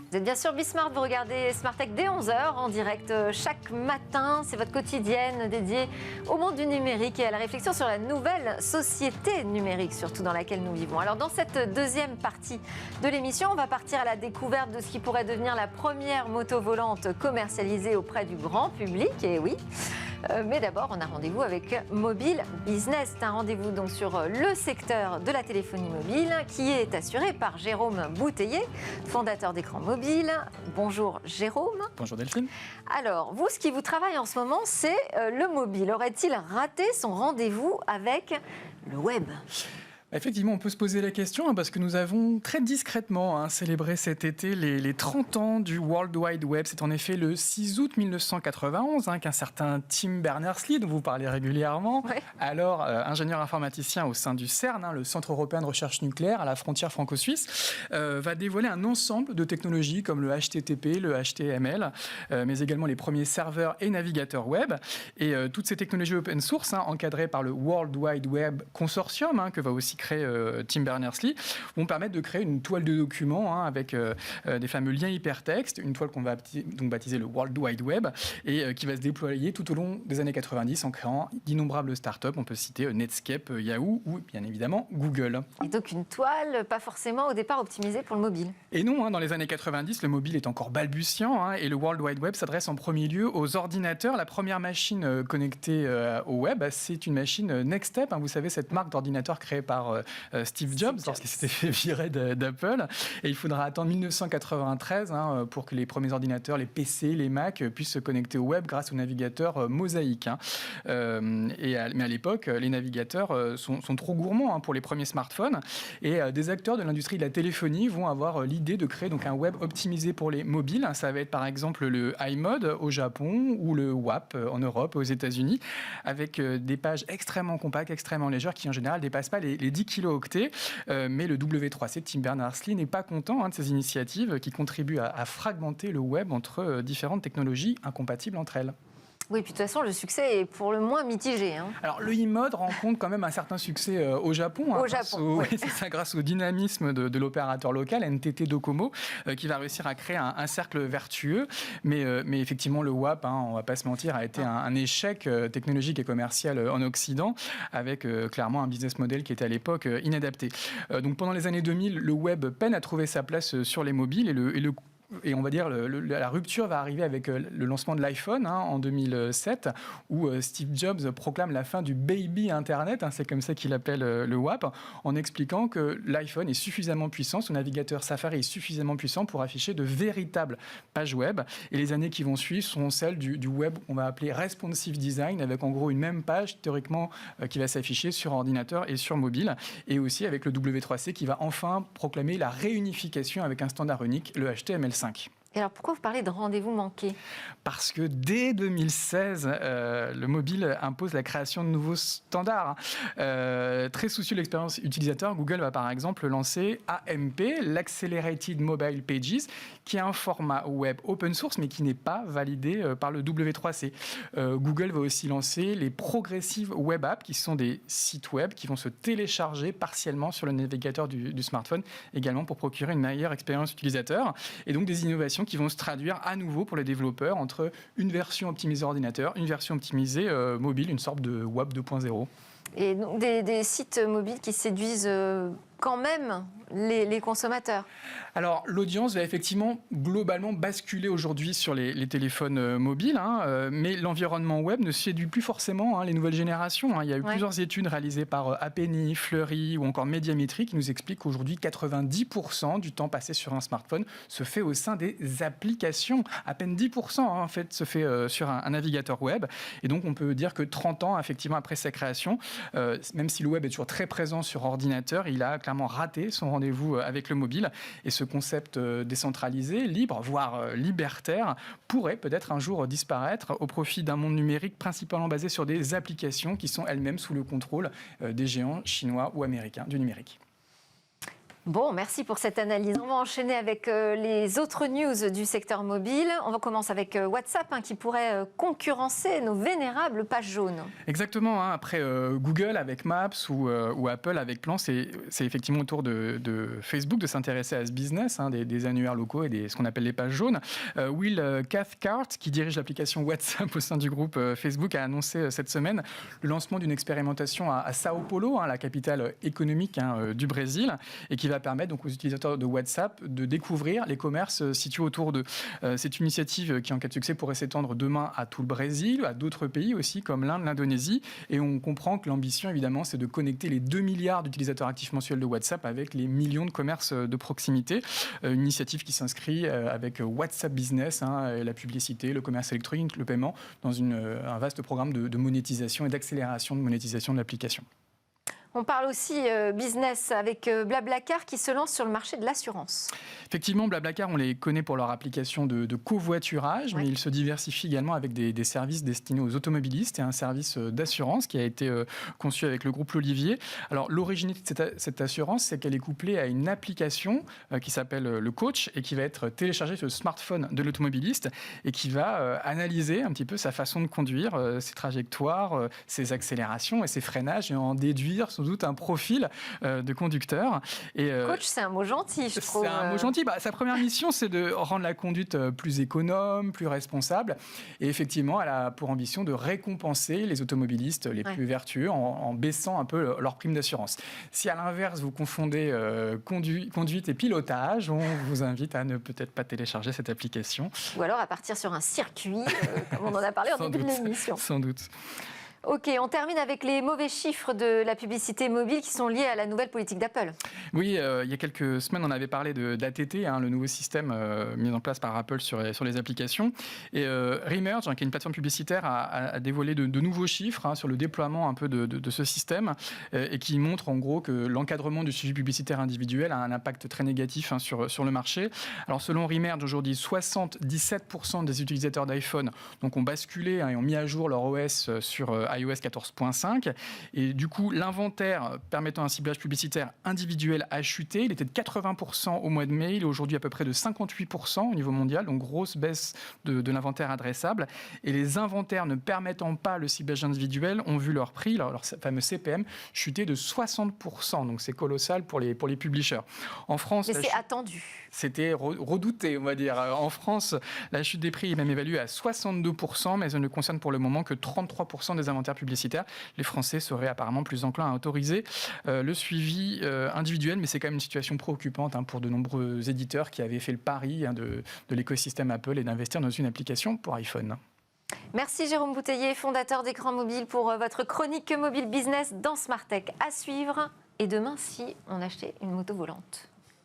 Vous êtes bien sûr Bismart, vous regardez Smart Tech dès 11h en direct chaque matin. C'est votre quotidienne dédiée au monde du numérique et à la réflexion sur la nouvelle société numérique, surtout dans laquelle nous vivons. Alors dans cette deuxième partie de l'émission, on va partir à la découverte de ce qui pourrait devenir la première moto volante commercialisée auprès du grand public. Et oui, mais d'abord, on a rendez-vous avec Mobile Business. C'est un rendez-vous donc sur le secteur de la téléphonie mobile qui est assuré par Jérôme Bouteiller, fondateur d'Écran Mobile. Bonjour Jérôme. Bonjour Delphine. Alors, vous, ce qui vous travaille en ce moment, c'est le mobile. Aurait-il raté son rendez-vous avec le web ? Effectivement, on peut se poser la question parce que nous avons très discrètement célébré cet été les 30 ans du World Wide Web. C'est en effet le 6 août 1991 qu'un certain Tim Berners-Lee, dont vous parlez régulièrement, alors ingénieur informaticien au sein du CERN, le Centre européen de recherche nucléaire à la frontière franco-suisse, va dévoiler un ensemble de technologies comme le HTTP, le HTML, mais également les premiers serveurs et navigateurs web. Et toutes ces technologies open source, encadrées par le World Wide Web Consortium, que va aussi créé Tim Berners-Lee, vont permettre de créer une toile de documents avec des fameux liens hypertextes, une toile qu'on va donc baptiser le World Wide Web et qui va se déployer tout au long des années 90 en créant d'innombrables startups. On peut citer Netscape, Yahoo ou bien évidemment Google. Et donc une toile pas forcément au départ optimisée pour le mobile. Et non, dans les années 90, le mobile est encore balbutiant et le World Wide Web s'adresse en premier lieu aux ordinateurs. La première machine connectée au web, c'est une machine Nextstep. Vous savez, cette marque d'ordinateur créée par Steve Jobs lorsqu'il s'était fait virer d'Apple. Et il faudra attendre 1993 pour que les premiers ordinateurs, les PC, les Mac, puissent se connecter au web grâce au navigateur Mosaic. Mais à l'époque, les navigateurs sont trop gourmands pour les premiers smartphones. Et des acteurs de l'industrie de la téléphonie vont avoir l'idée de créer donc un web optimisé pour les mobiles. Ça va être par exemple le iMode au Japon ou le WAP en Europe, aux États-Unis, avec des pages extrêmement compactes, extrêmement légères qui en général ne dépassent pas les 10 kilooctets. Mais le W3C de Tim Berners-Lee n'est pas content de ces initiatives qui contribuent à fragmenter le web entre différentes technologies incompatibles entre elles. Oui, puis de toute façon, le succès est pour le moins mitigé. Alors, le e-mode rencontre quand même un certain succès au Japon. Au Japon, oui. C'est ça, grâce au dynamisme de l'opérateur local, NTT Docomo, qui va réussir à créer un cercle vertueux. Mais effectivement, le WAP, on ne va pas se mentir, a été un échec technologique et commercial en Occident, avec clairement un business model qui était à l'époque inadapté. Donc, pendant les années 2000, le web peine à trouver sa place sur les mobiles et on va dire la rupture va arriver avec le lancement de l'iPhone en 2007, où Steve Jobs proclame la fin du baby Internet, c'est comme ça qu'il appelle le WAP, en expliquant que l'iPhone est suffisamment puissant, son navigateur Safari est suffisamment puissant pour afficher de véritables pages web. Et les années qui vont suivre sont celles du web qu'on va appeler responsive design, avec en gros une même page théoriquement qui va s'afficher sur ordinateur et sur mobile, et aussi avec le W3C qui va enfin proclamer la réunification avec un standard unique, le HTML5. Et alors pourquoi vous parlez de rendez-vous manqué ? Parce que dès 2016, le mobile impose la création de nouveaux standards. Très soucieux de l'expérience utilisateur, Google va par exemple lancer AMP, l'Accelerated Mobile Pages, qui est un format web open source mais qui n'est pas validé par le W3C. Google va aussi lancer les Progressive Web Apps, qui sont des sites web qui vont se télécharger partiellement sur le navigateur du smartphone, également pour procurer une meilleure expérience utilisateur. Et donc des innovations qui vont se traduire à nouveau pour les développeurs entre une version optimisée ordinateur, une version optimisée mobile, une sorte de WAP 2.0. Et donc des sites mobiles qui séduisent quand même les consommateurs. Alors, l'audience va effectivement globalement basculer aujourd'hui sur les téléphones mobiles, mais l'environnement web ne séduit plus forcément les nouvelles générations. Il y a eu plusieurs études réalisées par Appenny, Fleury ou encore Médiamétrie qui nous expliquent qu'aujourd'hui, 90% du temps passé sur un smartphone se fait au sein des applications. À peine 10% en fait se fait sur un navigateur web. Et donc, on peut dire que 30 ans, effectivement, après sa création, même si le web est toujours très présent sur ordinateur, il a clairement raté son rendez-vous avec le mobile. Et ce concept décentralisé, libre, voire libertaire, pourrait peut-être un jour disparaître au profit d'un monde numérique principalement basé sur des applications qui sont elles-mêmes sous le contrôle des géants chinois ou américains du numérique. Bon, merci pour cette analyse. On va enchaîner avec les autres news du secteur mobile. On va commencer avec WhatsApp qui pourrait concurrencer nos vénérables pages jaunes. Exactement, après Google avec Maps ou Apple avec Plan, c'est effectivement au tour de Facebook de s'intéresser à ce business, des annuaires locaux et ce qu'on appelle les pages jaunes. Will Cathcart, qui dirige l'application WhatsApp au sein du groupe Facebook, a annoncé cette semaine le lancement d'une expérimentation à Sao Paulo, la capitale économique du Brésil, et qui va permettre donc aux utilisateurs de WhatsApp de découvrir les commerces situés autour d'eux. C'est une initiative qui, en cas de succès, pourrait s'étendre demain à tout le Brésil, à d'autres pays aussi, comme l'Inde, l'Indonésie. Et on comprend que l'ambition, évidemment, c'est de connecter les 2 milliards d'utilisateurs actifs mensuels de WhatsApp avec les millions de commerces de proximité. Une initiative qui s'inscrit avec WhatsApp Business, la publicité, le commerce électronique, le paiement, dans un vaste programme de monétisation et d'accélération de monétisation de l'application. On parle aussi business avec Blablacar qui se lance sur le marché de l'assurance. Effectivement, Blablacar, on les connaît pour leur application de covoiturage, mais ils se diversifient également avec des services destinés aux automobilistes et un service d'assurance qui a été conçu avec le groupe L'Olivier. Alors, l'originalité de cette assurance, c'est qu'elle est couplée à une application qui s'appelle le Coach et qui va être téléchargée sur le smartphone de l'automobiliste et qui va analyser un petit peu sa façon de conduire, ses trajectoires, ses accélérations et ses freinages et en déduire sans doute un profil de conducteur. Coach, c'est un mot gentil, je trouve. C'est un mot gentil. Sa première mission, c'est de rendre la conduite plus économe, plus responsable. Et effectivement, elle a pour ambition de récompenser les automobilistes les plus vertueux en baissant un peu leur prime d'assurance. Si à l'inverse, vous confondez conduite et pilotage, on vous invite à ne peut-être pas télécharger cette application. Ou alors à partir sur un circuit, comme on en a parlé en début de l'émission. Sans doute. Ok, on termine avec les mauvais chiffres de la publicité mobile qui sont liés à la nouvelle politique d'Apple. Oui, il y a quelques semaines, on avait parlé d'ATT, le nouveau système mis en place par Apple sur les applications. Et Remerge, qui est une plateforme publicitaire, a dévoilé de nouveaux chiffres sur le déploiement un peu de ce système et qui montre en gros que l'encadrement du suivi publicitaire individuel a un impact très négatif sur le marché. Alors selon Remerge, aujourd'hui, 77% des utilisateurs d'iPhone ont basculé et ont mis à jour leur OS sur iOS 14.5 et du coup l'inventaire permettant un ciblage publicitaire individuel a chuté, il était de 80% au mois de mai, il est aujourd'hui à peu près de 58% au niveau mondial, donc grosse baisse de l'inventaire adressable et les inventaires ne permettant pas le ciblage individuel ont vu leur prix, leur fameux CPM, chuter de 60%, donc c'est colossal pour les publishers. En France, mais c'est attendu. C'était redouté, on va dire. En France, la chute des prix est même évaluée à 62%, mais elle ne concerne pour le moment que 33% des inventaires publicitaires. Les Français seraient apparemment plus enclins à autoriser le suivi individuel, mais c'est quand même une situation préoccupante pour de nombreux éditeurs qui avaient fait le pari de l'écosystème Apple et d'investir dans une application pour iPhone. Merci Jérôme Bouteiller, fondateur d'Écran Mobile, pour votre chronique mobile business dans Smart Tech à suivre. Et demain, si on achetait une moto volante.